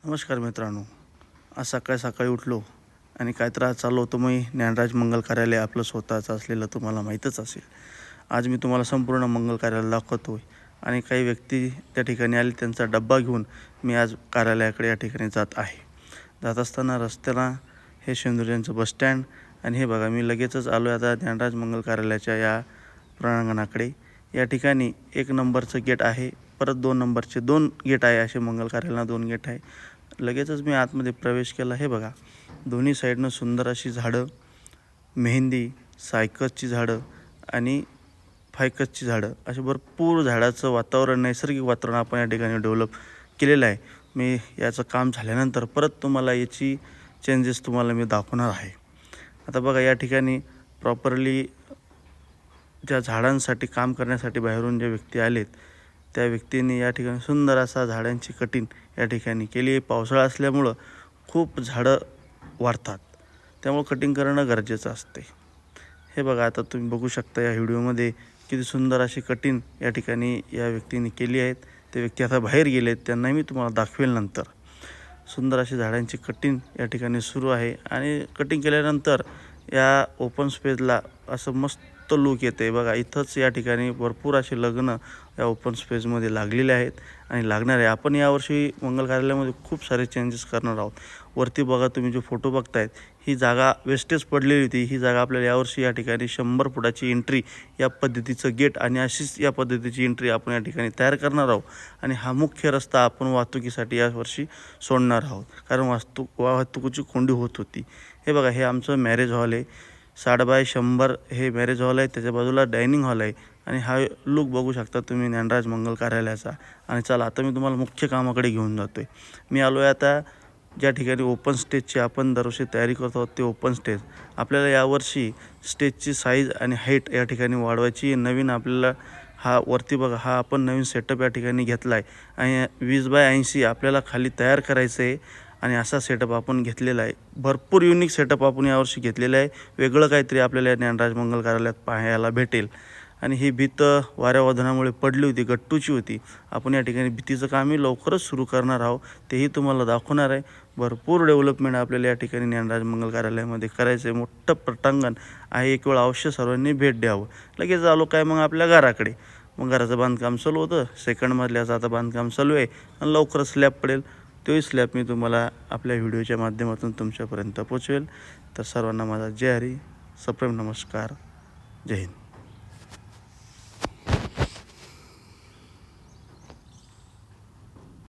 नमस्कार मित्रांनो, आज सकाळी उठलो आणि काय त्रास चालू होतो. मी ज्ञानराज मंगल कार्यालय आपलं स्वतःचं असलेलं तुम्हाला माहीतच असेल. आज मी तुम्हाला संपूर्ण मंगल कार्यालय दाखवतो आणि काही व्यक्ती त्या ठिकाणी आले, त्यांचा डब्बा घेऊन मी आज कार्यालयाकडे या ठिकाणी जात आहे. जात असताना रस्त्याला हे शेंदुर्यांचं बसस्टँड आणि हे बघा, मी लगेचच आलो आहे आता ज्ञानराज मंगल कार्यालयाच्या या प्रांगणाकडे. या ठिकाणी 1 नंबरचं गेट आहे, परत 2 नंबरचे 2 गेट आहे. असे मंगल कार्यालयाला 2 गेट आहे. लगेचच मी आतमध्ये प्रवेश केला. हे बघा, दोन्ही साईडनं सुंदर अशी झाडं, मेहंदी, सायकसची झाडं आणि फायकसची झाडं, असे भरपूर झाडाचं वातावरण, नैसर्गिक वातावरण आपण या ठिकाणी डेव्हलप केलेलं आहे. मी याचं काम झाल्यानंतर परत तुम्हाला याची चेंजेस तुम्हाला मी दाखवणार आहे. आता बघा, या ठिकाणी प्रॉपरली ज्या झाडांसाठी काम करण्यासाठी बाहेरून जे व्यक्ती आलेत, त्या व्यक्तींनी या ठिकाणी सुंदर असा झाडांची कटिंग या ठिकाणी केली आहे. पावसाळा असल्यामुळं खूप झाडं वाढतात, त्यामुळं कटिंग करणं गरजेचं असते. हे बघा, आता तुम्ही बघू शकता या व्हिडिओमध्ये किती सुंदर अशी कटिंग या ठिकाणी या व्यक्तींनी केली आहेत. ते व्यक्ती आता बाहेर गेलेत, त्यांनाही मी तुम्हाला दाखवेल नंतर. सुंदर अशी झाडांची कटिंग या ठिकाणी सुरू आहे आणि कटिंग केल्यानंतर या ओपन स्पेसला असं मस्त लूक येते. बघा, इथंच या ठिकाणी भरपूर असे लग्न या ओपन स्पेसमध्ये लागलेले आहेत आणि लागणार आहे. आपण यावर्षी मंगल कार्यालयामध्ये खूप सारे चेंजेस करणार आहोत. वरती बघा, तुम्ही जो फोटो बघतायत, ही जागा वेस्टेज पडलेली होती. ही जागा आपल्याला यावर्षी या ठिकाणी 100 फुटाची एंट्री, या पद्धतीचं गेट आणि अशीच या पद्धतीची एंट्री आपण या ठिकाणी तयार करणार आहोत. आणि हा मुख्य रस्ता आपण वाहतुकीसाठी यावर्षी सोडणार आहोत, कारण वाहतुकीची कोंडी होत होती. हे बघा, हे आमचं मॅरेज हॉल आहे. 60x100 हे मॅरेज हॉल आहे. त्याच्या बाजूला डायनिंग हॉल आहे आणि हा लूक बघू शकता तुम्ही ज्ञानराज मंगल कार्यालयाचा. आणि चला, आता मी तुम्हाला मुख्य कामाकडे घेऊन जातो आहे. मी आलो आहे आता ज्या ठिकाणी ओपन स्टेजची आपण दरवर्षी तयारी करतो आहोत, ते ओपन स्टेज. आपल्याला यावर्षी स्टेजची साईज आणि हाईट या ठिकाणी वाढवायची. नवीन आपल्याला हा वरती बघा, हा आपण नवीन सेटअप या ठिकाणी घेतला आहे आणि 20x80 आपल्याला खाली तयार करायचं आहे. आणि असा सेटअप आपण घेतलेला आहे. भरपूर युनिक सेटअप आपण यावर्षी घेतलेलं आहे. वेगळं काहीतरी आपल्याला ज्ञानराज मंगल कार्यालयात पाहायला भेटेल. आणि ही भीत वाऱ्यावादनामुळे पडली होती, गट्टूची होती. आपण या ठिकाणी भीतीचं कामही लवकरच सुरू करणार आहोत, तेही तुम्हाला दाखवणार आहे. भरपूर डेव्हलपमेंट आपल्याला या ठिकाणी ज्ञानराज मंगल कार्यालयामध्ये करायचं आहे. मोठं पटांगण आहे, एक वेळ अवश्य सर्वांनी भेट द्यावं. लगेच आलो काय मग आपल्या घराकडे. मग घराचं बांधकाम चालू होतं, 2nd मजल्याचं आता बांधकाम चालू आहे आणि लवकरच स्लॅब पडेल. तोही स्लॅब मी तुम्हाला आपल्या व्हिडिओच्या माध्यमातून तुमच्यापर्यंत पोचवेल. तर सर्वांना माझा जय हरी, सप्रेम नमस्कार, जय हिंद.